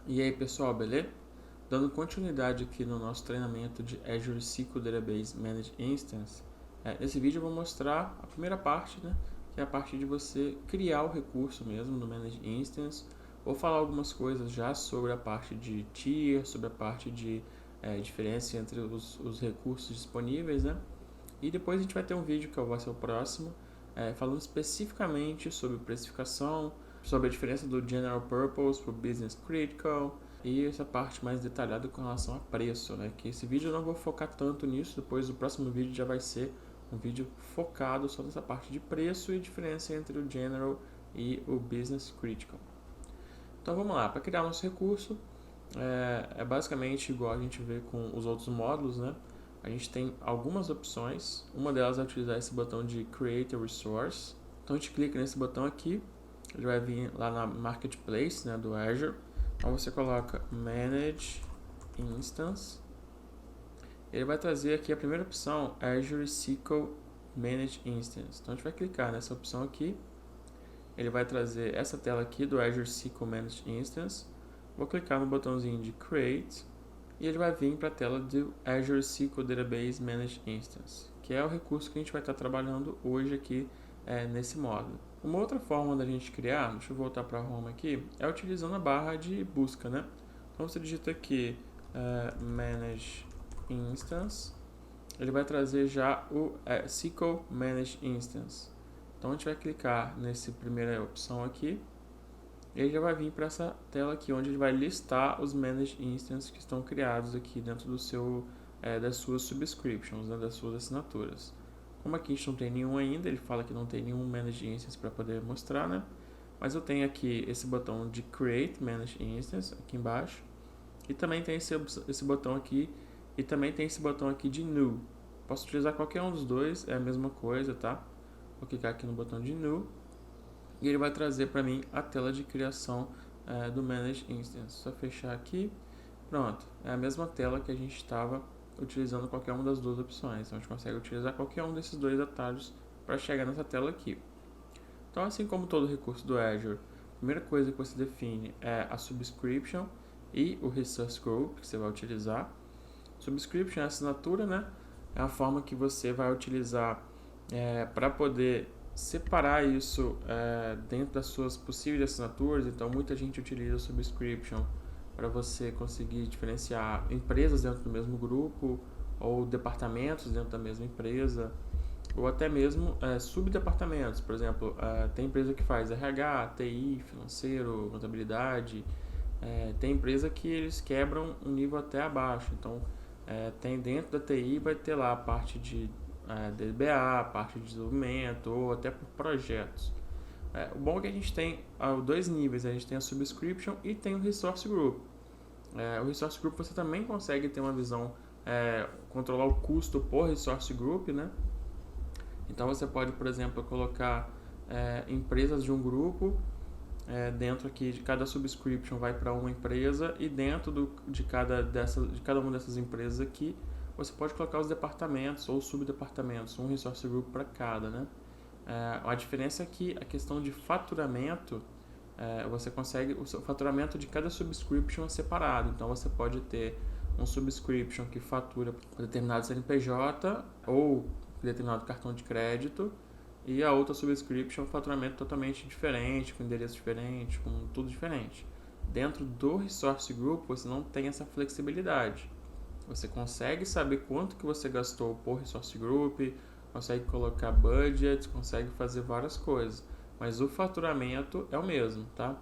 E aí pessoal, beleza? Dando continuidade aqui no nosso treinamento de Azure SQL Database Managed Instance, nesse vídeo eu vou mostrar a primeira parte, né, que é a parte de você criar o recurso mesmo no Managed Instance. Vou falar algumas coisas já sobre a parte de tier, sobre a parte de diferença entre os recursos disponíveis, né? E depois a gente vai ter um vídeo que vai ser o próximo, falando especificamente sobre precificação, sobre a diferença do General Purpose para o Business Critical e essa parte mais detalhada com relação a preço, né? Que esse vídeo eu não vou focar tanto nisso, depois o próximo vídeo já vai ser um vídeo focado só nessa parte de preço e diferença entre o General e o Business Critical. Então vamos lá, para criar nosso recurso, é basicamente igual a gente vê com os outros módulos, né? A gente tem algumas opções, uma delas é utilizar esse botão de Create a Resource. Então a gente clica nesse botão aqui, ele vai vir lá na Marketplace, né, do Azure. Então você coloca Manage Instance. Ele vai trazer aqui a primeira opção, Azure SQL Manage Instance. Então a gente vai clicar nessa opção aqui. Ele vai trazer essa tela aqui do Azure SQL Managed Instance. Vou clicar no botãozinho de Create e ele vai vir para a tela do Azure SQL Database Managed Instance, que é o recurso que a gente vai estar trabalhando hoje aqui nesse módulo. Uma outra forma da gente criar, deixa eu voltar para a Home aqui, é utilizando a barra de busca, né? Então você digita aqui Manage Instance, ele vai trazer já o SQL Managed Instance. Então a gente vai clicar nessa primeira opção aqui, e ele já vai vir para essa tela aqui, onde ele vai listar os Managed Instances que estão criados aqui dentro do das suas subscriptions, né, das suas assinaturas. Como aqui a gente não tem nenhum ainda, ele fala que não tem nenhum Managed Instance para poder mostrar, né? Mas eu tenho aqui esse botão de Create Managed Instance aqui embaixo, e também tem esse botão aqui, e também tem esse botão aqui de New. Posso utilizar qualquer um dos dois, é a mesma coisa, tá? Vou clicar aqui no botão de New e ele vai trazer para mim a tela de criação do Manage Instance. Só fechar aqui, pronto, é a mesma tela que a gente estava utilizando qualquer uma das duas opções. Então a gente consegue utilizar qualquer um desses dois atalhos para chegar nessa tela aqui. Então, assim como todo recurso do Azure, a primeira coisa que você define é a subscription e o resource group que você vai utilizar. Subscription é a assinatura, né? É a forma que você vai utilizar para poder separar isso dentro das suas possíveis assinaturas. Então muita gente utiliza o subscription para você conseguir diferenciar empresas dentro do mesmo grupo ou departamentos dentro da mesma empresa, ou até mesmo subdepartamentos. Por exemplo, tem empresa que faz RH, TI, financeiro, contabilidade. Tem empresa que eles quebram um nível até abaixo. Então tem dentro da TI, vai ter lá a parte de DBA, parte de desenvolvimento ou até por projetos. O bom é que a gente tem dois níveis, a gente tem a subscription e tem o resource group. O resource group você também consegue ter uma visão, controlar o custo por resource group, né? Então você pode, por exemplo, colocar empresas de um grupo, dentro aqui de cada subscription vai para uma empresa, e dentro de cada uma dessas empresas aqui você pode colocar os departamentos ou subdepartamentos, um resource group para cada, né? A diferença é que a questão de faturamento, você consegue o seu faturamento de cada subscription separado. Então você pode ter um subscription que fatura para determinado CNPJ ou determinado cartão de crédito, e a outra subscription faturamento totalmente diferente, com endereço diferente, com tudo diferente. Dentro do resource group você não tem essa flexibilidade. Você consegue saber quanto que você gastou por resource group, consegue colocar budget, consegue fazer várias coisas, mas o faturamento é o mesmo, tá?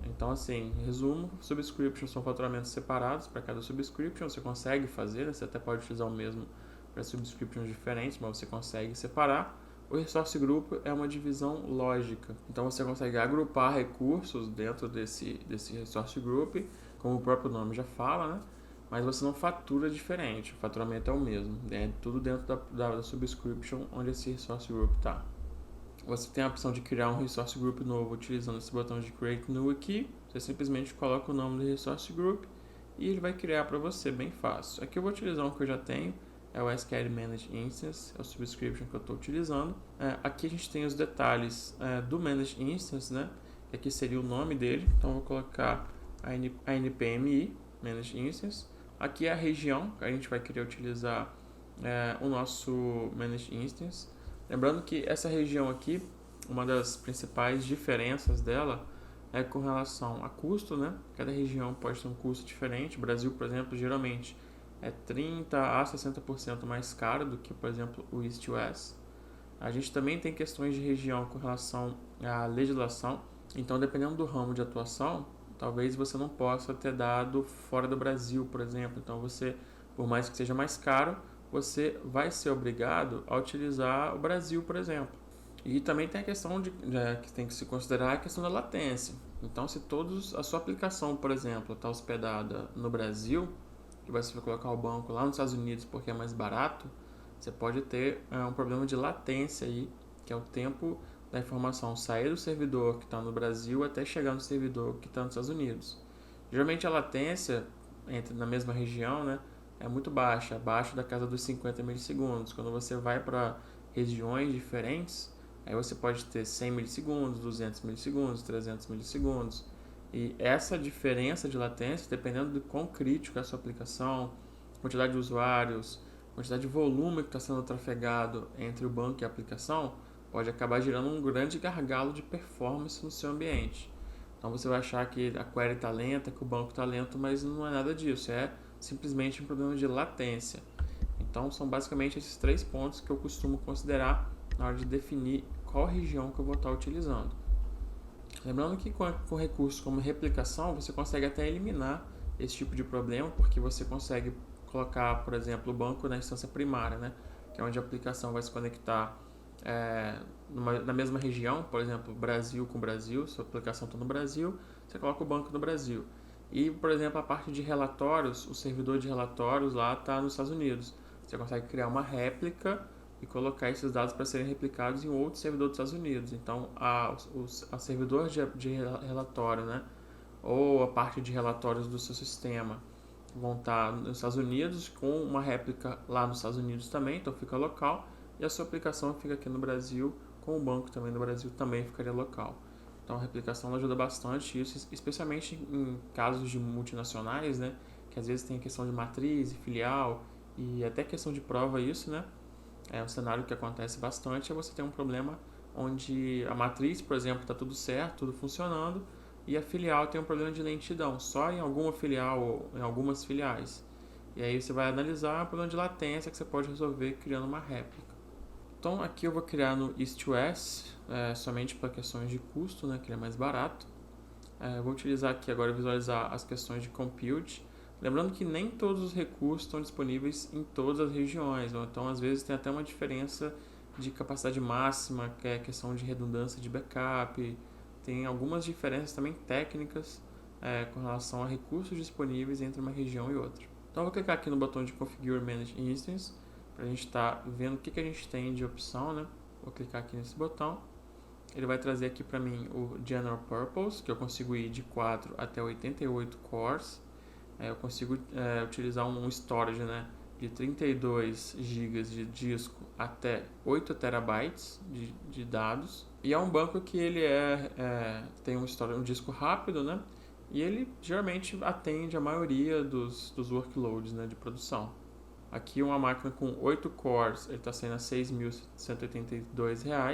Então, assim, em resumo, subscriptions são faturamentos separados para cada subscription. Você consegue fazer, você até pode utilizar o mesmo para subscriptions diferentes, mas você consegue separar. O resource group é uma divisão lógica, então você consegue agrupar recursos dentro desse resource group, como o próprio nome já fala, né? Mas você não fatura diferente, o faturamento é o mesmo, é tudo dentro da subscription onde esse resource group está. Você tem a opção de criar um resource group novo utilizando esse botão de Create New aqui. Você simplesmente coloca o nome do resource group e ele vai criar para você, bem fácil. Aqui eu vou utilizar um que eu já tenho, é o SQL Managed Instance, é o subscription que eu estou utilizando. Aqui a gente tem os detalhes do Managed Instance, né? Aqui seria o nome dele, então eu vou colocar a NPMI, Managed Instance. Aqui é a região que a gente vai querer utilizar o nosso Managed Instance. Lembrando que essa região aqui, uma das principais diferenças dela é com relação a custo, né? Cada região pode ter um custo diferente. O Brasil, por exemplo, geralmente é 30 a 60% mais caro do que, por exemplo, o East West. A gente também tem questões de região com relação à legislação. Então, dependendo do ramo de atuação, talvez você não possa ter dado fora do Brasil, por exemplo. Então, você, por mais que seja mais caro, você vai ser obrigado a utilizar o Brasil, por exemplo. E também tem a questão que tem que se considerar a questão da latência. Então, se a sua aplicação, por exemplo, está hospedada no Brasil, que você vai colocar o banco lá nos Estados Unidos porque é mais barato, você pode ter um problema de latência aí, que é o tempo da informação sair do servidor que está no Brasil até chegar no servidor que está nos Estados Unidos. Geralmente a latência na mesma região, né, é muito baixa, abaixo da casa dos 50 milissegundos. Quando você vai para regiões diferentes, aí você pode ter 100 milissegundos, 200 milissegundos, 300 milissegundos. E essa diferença de latência, dependendo do quão crítico é a sua aplicação, quantidade de usuários, quantidade de volume que está sendo trafegado entre o banco e a aplicação, pode acabar gerando um grande gargalo de performance no seu ambiente. Então você vai achar que a query está lenta, que o banco está lento, mas não é nada disso, é simplesmente um problema de latência. Então são basicamente esses 3 pontos que eu costumo considerar na hora de definir qual região que eu vou estar utilizando. Lembrando que com recursos como replicação, você consegue até eliminar esse tipo de problema, porque você consegue colocar, por exemplo, o banco na instância primária, né? Que é onde a aplicação vai se conectar na mesma região, por exemplo, Brasil com Brasil, sua aplicação está no Brasil, você coloca o banco no Brasil. E, por exemplo, a parte de relatórios, o servidor de relatórios lá está nos Estados Unidos. Você consegue criar uma réplica e colocar esses dados para serem replicados em outro servidor dos Estados Unidos. Então, a servidor de relatório, né, ou a parte de relatórios do seu sistema vão estar nos Estados Unidos com uma réplica lá nos Estados Unidos também, então fica local, e a sua aplicação fica aqui no Brasil, com o banco também no Brasil também ficaria local. Então a replicação ajuda bastante isso, especialmente em casos de multinacionais, né, que às vezes tem a questão de matriz e filial e até questão de prova isso, né? É um cenário que acontece bastante, é você ter um problema onde a matriz, por exemplo, está tudo certo, tudo funcionando, e a filial tem um problema de lentidão, só em alguma filial ou em algumas filiais. E aí você vai analisar o problema de latência que você pode resolver criando uma réplica. Então aqui eu vou criar no East-West, somente para questões de custo, né, que ele é mais barato. Eu vou utilizar aqui agora visualizar as questões de compute. Lembrando que nem todos os recursos estão disponíveis em todas as regiões, então às vezes tem até uma diferença de capacidade máxima, que é a questão de redundância de backup. Tem algumas diferenças também técnicas com relação a recursos disponíveis entre uma região e outra. Então eu vou clicar aqui no botão de Configure Manage Instance para a gente estar vendo o que a gente tem de opção, né? Vou clicar aqui nesse botão. Ele vai trazer aqui para mim o General Purpose, que eu consigo ir de 4 até 88 cores. Eu consigo utilizar um storage, né, de 32 GB de disco até 8 terabytes de dados. E é um banco que ele tem um disco rápido, né? E ele geralmente atende a maioria dos workloads, né, de produção. Aqui uma máquina com 8 cores, ele está saindo a R$ 6.182. A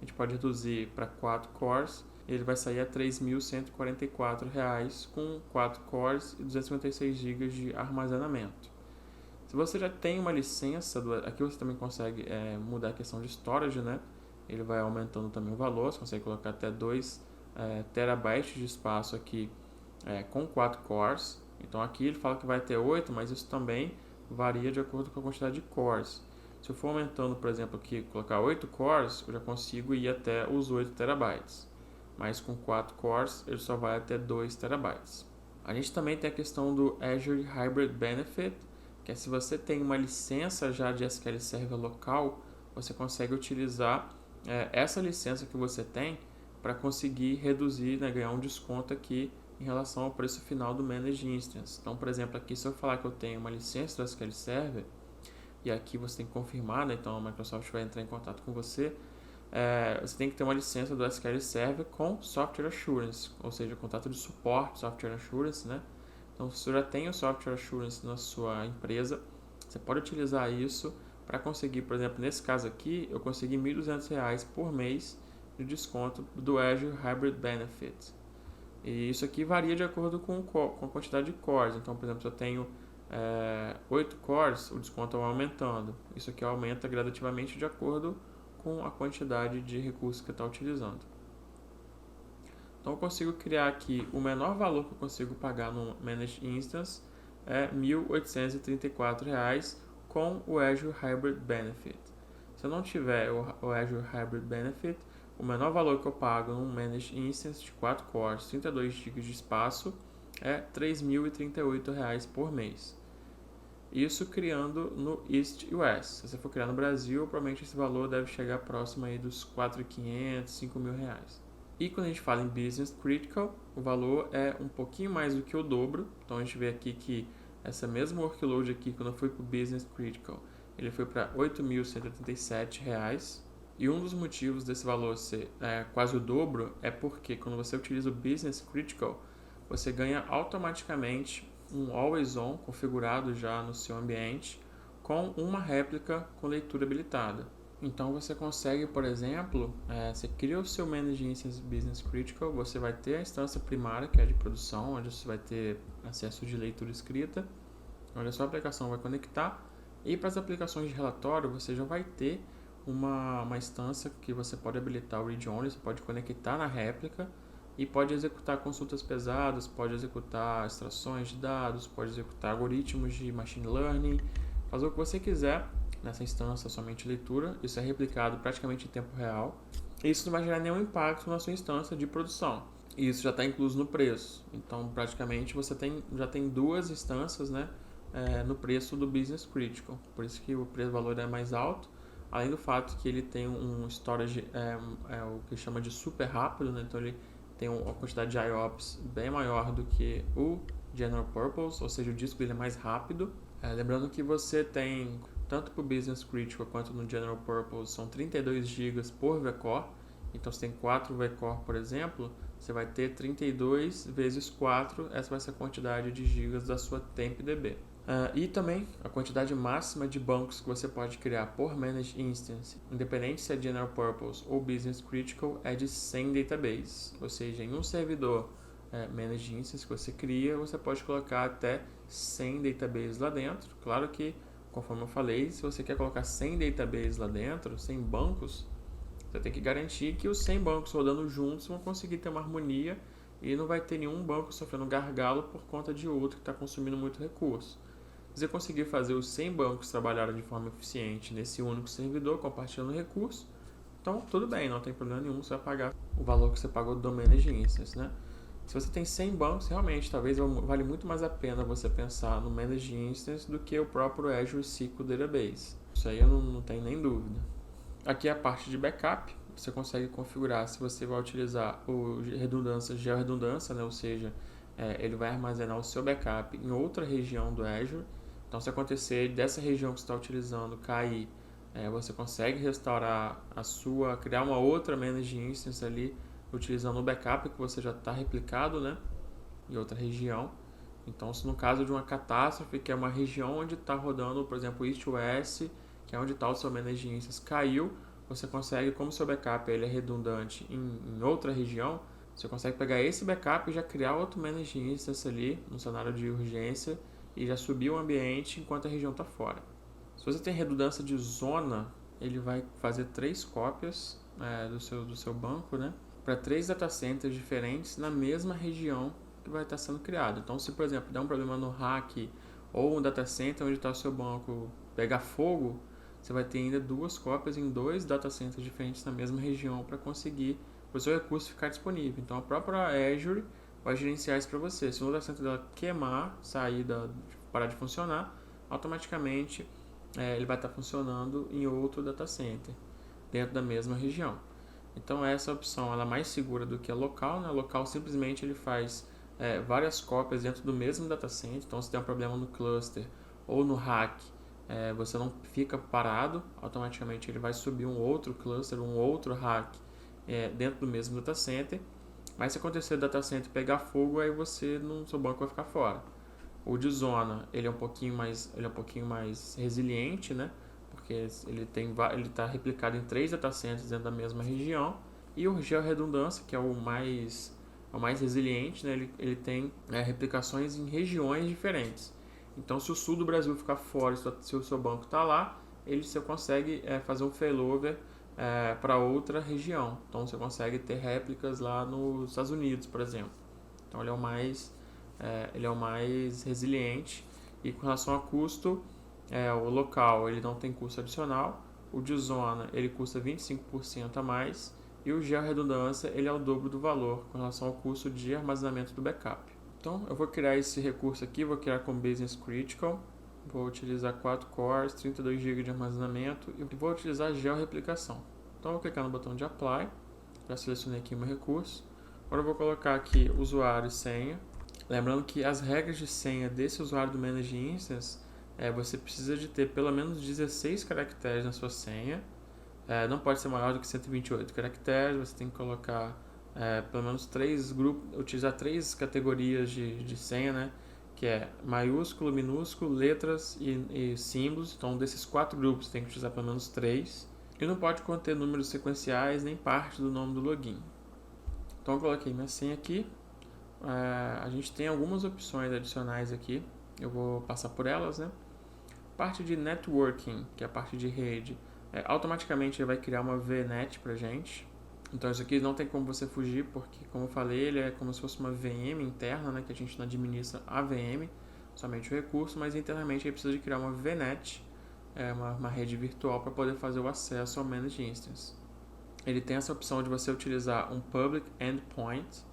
gente pode reduzir para 4 cores, ele vai sair a R$ 3.144 com 4 cores e 256 GB de armazenamento. Se você já tem uma licença, aqui você também consegue mudar a questão de storage, né? Ele vai aumentando também o valor, você consegue colocar até 2 terabytes de espaço aqui com 4 cores. Então aqui ele fala que vai ter 8, mas isso também varia de acordo com a quantidade de cores. Se eu for aumentando, por exemplo, aqui, colocar 8 cores, eu já consigo ir até os 8 terabytes. Mas com 4 cores, ele só vai até 2 terabytes. A gente também tem a questão do Azure Hybrid Benefit, que é se você tem uma licença já de SQL Server local, você consegue utilizar essa licença que você tem para conseguir reduzir, né, ganhar um desconto aqui em relação ao preço final do Managed Instance. Então, por exemplo, aqui se eu falar que eu tenho uma licença do SQL Server, e aqui você tem que confirmar, né? Então a Microsoft vai entrar em contato com você. você tem que ter uma licença do SQL Server com Software Assurance, ou seja, contrato de suporte Software Assurance, né? Então, se você já tem o Software Assurance na sua empresa, você pode utilizar isso para conseguir, por exemplo, nesse caso aqui, eu consegui R$ 1.200 por mês de desconto do Azure Hybrid Benefit. E isso aqui varia de acordo com a quantidade de cores. Então, por exemplo, se eu tenho 8 cores, o desconto vai aumentando. Isso aqui aumenta gradativamente de acordo com a quantidade de recursos que eu estou utilizando. Então, eu consigo criar aqui o menor valor que eu consigo pagar no Managed Instance é R$ 1.834 com o Azure Hybrid Benefit. Se eu não tiver o Azure Hybrid Benefit, o menor valor que eu pago num Managed Instance de 4 cores, 32 GB de espaço, é R$ 3.038 por mês. Isso criando no East e West. Se você for criar no Brasil, provavelmente esse valor deve chegar próximo aí dos R$ 4.500, R$ 5.000. E quando a gente fala em Business Critical, o valor é um pouquinho mais do que o dobro. Então a gente vê aqui que essa mesma workload aqui, quando eu fui para o Business Critical, ele foi para R$ 8.187. E um dos motivos desse valor ser quase o dobro é porque quando você utiliza o Business Critical, você ganha automaticamente um Always On configurado já no seu ambiente com uma réplica com leitura habilitada. Então você consegue, por exemplo, você cria o seu Managed Instance Business Critical, você vai ter a instância primária, que é a de produção, onde você vai ter acesso de leitura escrita, onde a sua aplicação vai conectar, e para as aplicações de relatório você já vai ter uma instância que você pode habilitar o Read Only, você pode conectar na réplica e pode executar consultas pesadas, pode executar extrações de dados, pode executar algoritmos de Machine Learning, fazer o que você quiser nessa instância, somente leitura. Isso é replicado praticamente em tempo real. E isso não vai gerar nenhum impacto na sua instância de produção. E isso já está incluso no preço. Então, praticamente, você já tem duas instâncias, né, no preço do Business Critical. Por isso que o valor é mais alto. Além do fato que ele tem um storage, o que chama de super rápido, né? Então ele tem uma quantidade de IOPS bem maior do que o General Purpose, ou seja, o disco dele é mais rápido. Lembrando que você tem, tanto para o Business Critical quanto no General Purpose, são 32 GB por vCore. Então, se tem 4 vCore, por exemplo, você vai ter 32 vezes 4, essa vai ser a quantidade de gigas da sua TempDB. E também a quantidade máxima de bancos que você pode criar por Managed Instance, independente se é General Purpose ou Business Critical, é de 100 databases. Ou seja, em um servidor Managed Instance que você cria, você pode colocar até 100 databases lá dentro. Claro que, conforme eu falei, se você quer colocar 100 databases lá dentro, 100 bancos, você tem que garantir que os 100 bancos rodando juntos vão conseguir ter uma harmonia e não vai ter nenhum banco sofrendo gargalo por conta de outro que está consumindo muito recurso. Se você conseguir fazer os 100 bancos trabalharem de forma eficiente nesse único servidor, compartilhando recursos, então tudo bem, não tem problema nenhum, você vai pagar o valor que você pagou do Managed Instance, né? Se você tem 100 bancos, realmente, talvez vale muito mais a pena você pensar no Managed Instance do que o próprio Azure SQL Database. Isso aí eu não tenho nem dúvida. Aqui é a parte de backup. Você consegue configurar se você vai utilizar o georredundância, né? Ou seja, ele vai armazenar o seu backup em outra região do Azure. Então, se acontecer dessa região que você está utilizando cair, você consegue restaurar criar uma outra Managed Instance ali, utilizando o backup que você já está replicado, né, em outra região. Então, se no caso de uma catástrofe, que é uma região onde está rodando, por exemplo, East West, que é onde está o seu Managed Instance, caiu, você consegue, como o seu backup ele é redundante em outra região, você consegue pegar esse backup e já criar outro Managed Instance ali, no cenário de urgência, e já subir o ambiente enquanto a região está fora. Se você tem redundância de zona, ele vai fazer 3 cópias do seu banco, né, para 3 data centers diferentes na mesma região que vai estar sendo criado. Então, se por exemplo der um problema no rack ou um data center onde está o seu banco pegar fogo, você vai ter ainda 2 cópias em 2 data centers diferentes na mesma região para conseguir o seu recurso ficar disponível. Então, a própria Azure vai gerenciar isso para você. Se o data center dela queimar, parar de funcionar, automaticamente ele vai estar funcionando em outro data center dentro da mesma região. Então essa opção ela é mais segura do que a local, né? A local simplesmente ele faz várias cópias dentro do mesmo data center. Então se tem um problema no cluster ou no rack, você não fica parado, automaticamente ele vai subir um outro cluster, um outro rack dentro do mesmo data center. Mas se acontecer o data center pegar fogo, aí você no seu banco vai ficar fora. O de zona, ele é um pouquinho mais resiliente, né? Porque ele está replicado em 3 data centers dentro da mesma região. E o georredundância, que é o mais resiliente, né? Ele tem replicações em regiões diferentes. Então, se o sul do Brasil ficar fora, se o seu banco está lá, você consegue fazer um failover para outra região. Então, você consegue ter réplicas lá nos Estados Unidos, por exemplo. Então, ele é o mais resiliente. E com relação a custo, o local ele não tem custo adicional. O de zona ele custa 25% a mais. E o georredundância ele é o dobro do valor com relação ao custo de armazenamento do backup. Então eu vou criar esse recurso aqui, vou criar com Business Critical. Vou utilizar 4 cores, 32 GB de armazenamento e vou utilizar georreplicação. Então eu vou clicar no botão de Apply, já selecionei aqui o meu recurso. Agora eu vou colocar aqui usuário e senha. Lembrando que as regras de senha desse usuário do Manage Instance, você precisa de ter pelo menos 16 caracteres na sua senha. Não pode ser maior do que 128 caracteres, você tem que colocar pelo menos 3 grupos, utilizar 3 categorias de senha, né? Que é maiúsculo, minúsculo, letras e símbolos. Então desses 4 grupos tem que utilizar pelo menos 3. E não pode conter números sequenciais nem parte do nome do login. Então eu coloquei minha senha aqui. A gente tem algumas opções adicionais aqui. Eu vou passar por elas, né? Parte de networking, que é a parte de rede, automaticamente ele vai criar uma VNet pra gente. Então isso aqui não tem como você fugir, porque como eu falei, ele é como se fosse uma VM interna, né? Que a gente não administra a VM, somente o recurso, mas internamente ele precisa de criar uma VNet, uma rede virtual para poder fazer o acesso ao Managed Instance. Ele tem essa opção de você utilizar um Public Endpoint,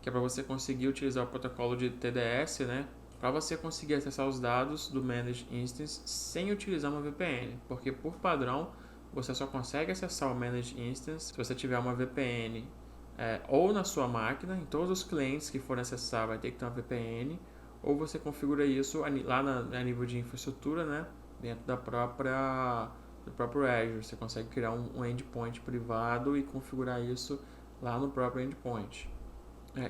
que é para você conseguir utilizar o protocolo de TDS, né? Para você conseguir acessar os dados do Managed Instance sem utilizar uma VPN, porque por padrão você só consegue acessar o Managed Instance se você tiver uma VPN ou na sua máquina, em todos os clientes que forem acessar vai ter que ter uma VPN, ou você configura isso lá a nível de infraestrutura, né? Dentro do próprio Azure. Você consegue criar um endpoint privado e configurar isso lá no próprio endpoint.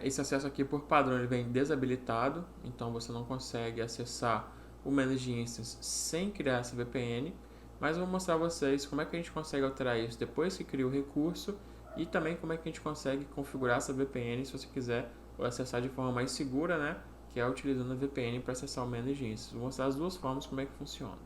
Esse acesso aqui por padrão ele vem desabilitado, então você não consegue acessar o Managed Instance sem criar essa VPN, mas eu vou mostrar a vocês como é que a gente consegue alterar isso depois que cria o recurso e também como é que a gente consegue configurar essa VPN se você quiser acessar de forma mais segura, né? Que é utilizando a VPN para acessar o Managed Instance. Vou mostrar as duas formas como é que funciona.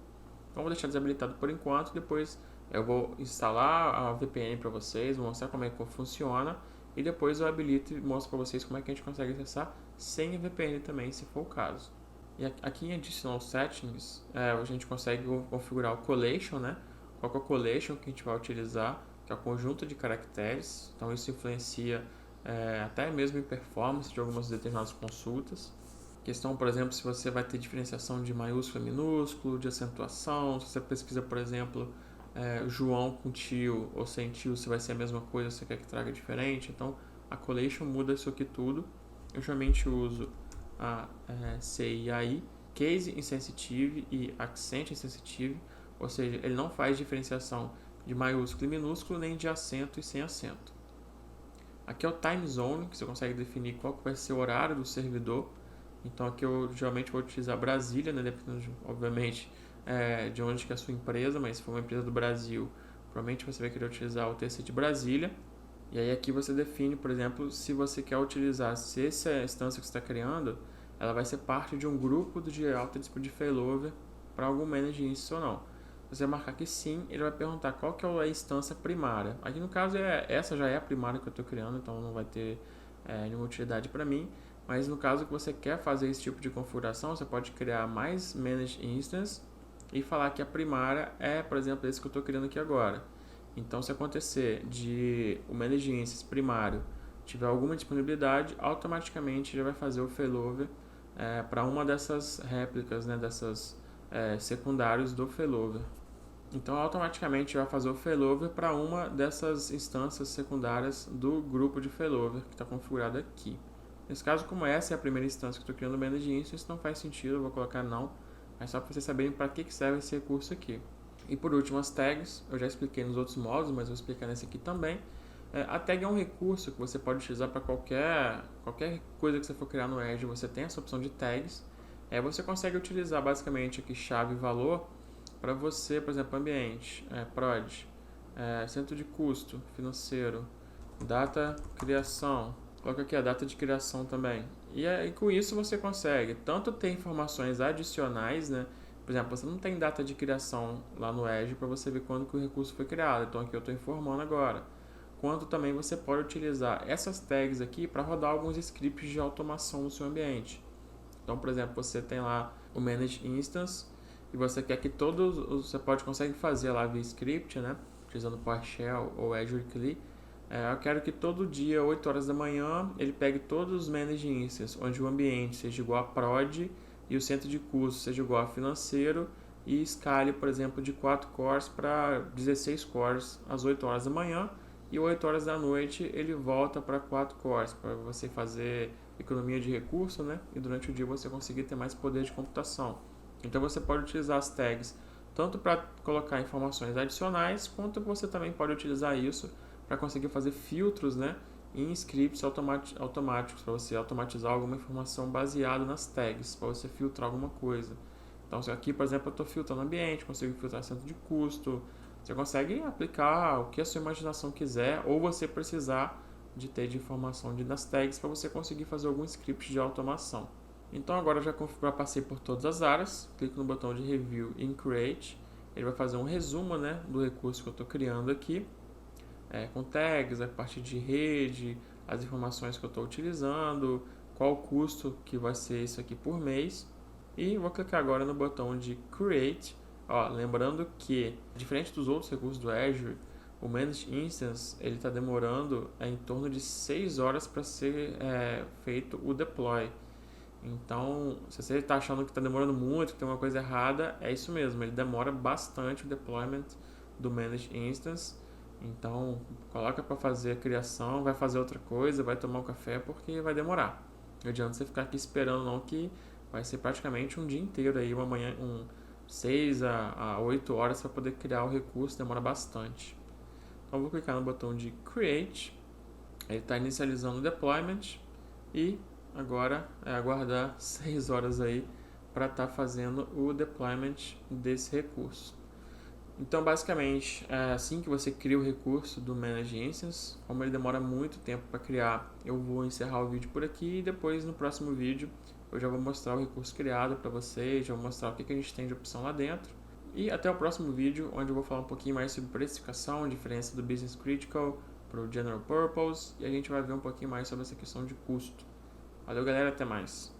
Então vou deixar desabilitado por enquanto, depois eu vou instalar a VPN para vocês, vou mostrar como é que funciona e depois eu habilito e mostro para vocês como é que a gente consegue acessar sem a VPN também, se for o caso. E aqui em Additional Settings, a gente consegue configurar o Collation, né? Qual é o Collation que a gente vai utilizar, que é o conjunto de caracteres. Então isso influencia até mesmo em performance de algumas determinadas consultas. Questão, por exemplo, se você vai ter diferenciação de maiúsculo e minúsculo, de acentuação, se você pesquisa, por exemplo, João com tio ou sem tio, se vai ser a mesma coisa, você quer que traga diferente. Então, a Collation muda isso aqui tudo. Eu geralmente uso a CIAI, Case Insensitive e Accent Insensitive, ou seja, ele não faz diferenciação de maiúsculo e minúsculo, nem de acento e sem acento. Aqui é o Time Zone, que você consegue definir qual que vai ser o horário do servidor. Então aqui eu geralmente vou utilizar Brasília, né, dependendo, obviamente, de onde que é a sua empresa, mas se for uma empresa do Brasil, provavelmente você vai querer utilizar o TC de Brasília. E aí aqui você define, por exemplo, se você quer utilizar, se essa instância que você está criando, ela vai ser parte de um grupo de alta de failover para algum managed instance ou não. Se você marcar que sim, ele vai perguntar qual que é a instância primária. Aqui no caso, essa já é a primária que eu estou criando, então não vai ter nenhuma utilidade para mim. Mas no caso que você quer fazer esse tipo de configuração, você pode criar mais managed instance e falar que a primária é, por exemplo, esse que eu estou criando aqui agora. Então, se acontecer de o Managed Instance primário tiver alguma disponibilidade, automaticamente ele vai fazer o failover para uma dessas réplicas, né, dessas secundários do failover. Então, automaticamente vai fazer o failover para uma dessas instâncias secundárias do grupo de failover que está configurado aqui. Nesse caso, como essa é a primeira instância que eu estou criando o Managed Instance, não faz sentido, eu vou colocar não. É só para vocês saberem para que serve esse recurso aqui. E por último, as tags. Eu já expliquei nos outros módulos, mas vou explicar nesse aqui também. A tag é um recurso que você pode utilizar para qualquer coisa que você for criar no Azure. Você tem essa opção de tags. Você consegue utilizar basicamente aqui chave e valor para você, por exemplo, ambiente, prod, centro de custo, financeiro, data, criação. Coloca aqui a data de criação também. E com isso você consegue tanto ter informações adicionais, né? Por exemplo, você não tem data de criação lá no Azure para você ver quando que o recurso foi criado. Então aqui eu estou informando agora. Quanto também você pode utilizar essas tags aqui para rodar alguns scripts de automação no seu ambiente. Então, por exemplo, você tem lá o Manage Instance e você quer que você consegue fazer lá via script, né? Utilizando PowerShell ou Azure CLI. Eu quero que todo dia, 8 horas da manhã, ele pegue todos os Manage Instances, onde o ambiente seja igual a prod e o centro de custo seja igual a financeiro e escale, por exemplo, de 4 cores para 16 cores às 8 horas da manhã e 8 horas da noite ele volta para 4 cores, para você fazer economia de recurso, né? E durante o dia você conseguir ter mais poder de computação. Então você pode utilizar as tags tanto para colocar informações adicionais, quanto você também pode utilizar isso para conseguir fazer filtros, né, em scripts automáticos, para você automatizar alguma informação baseada nas tags, para você filtrar alguma coisa. Então, aqui, por exemplo, eu estou filtrando ambiente, consigo filtrar centro de custo. Você consegue aplicar o que a sua imaginação quiser, ou você precisar de ter de informação das tags para você conseguir fazer algum script de automação. Então, agora eu já passei por todas as áreas, clico no botão de Review em Create, ele vai fazer um resumo, né, do recurso que eu estou criando aqui, com tags, a parte de rede, as informações que eu estou utilizando, qual o custo que vai ser isso aqui por mês. E vou clicar agora no botão de Create. Lembrando que, diferente dos outros recursos do Azure, o Managed Instance ele está demorando em torno de 6 horas para ser feito o deploy. Então, se você está achando que está demorando muito, que tem uma coisa errada, é isso mesmo, ele demora bastante o deployment do Managed Instance. Então, coloca para fazer a criação, vai fazer outra coisa, vai tomar um café, porque vai demorar. Não adianta você ficar aqui esperando não, que vai ser praticamente um dia inteiro aí, uma manhã, 6 a 8 horas para poder criar o recurso, demora bastante. Então, vou clicar no botão de Create, ele está inicializando o deployment e agora é aguardar 6 horas aí para estar fazendo o deployment desse recurso. Então, basicamente, é assim que você cria o recurso do Manage Instance. Como ele demora muito tempo para criar, eu vou encerrar o vídeo por aqui e depois no próximo vídeo eu já vou mostrar o recurso criado para vocês, já vou mostrar o que a gente tem de opção lá dentro. E até o próximo vídeo, onde eu vou falar um pouquinho mais sobre precificação, diferença do Business Critical para o General Purpose, e a gente vai ver um pouquinho mais sobre essa questão de custo. Valeu, galera, até mais!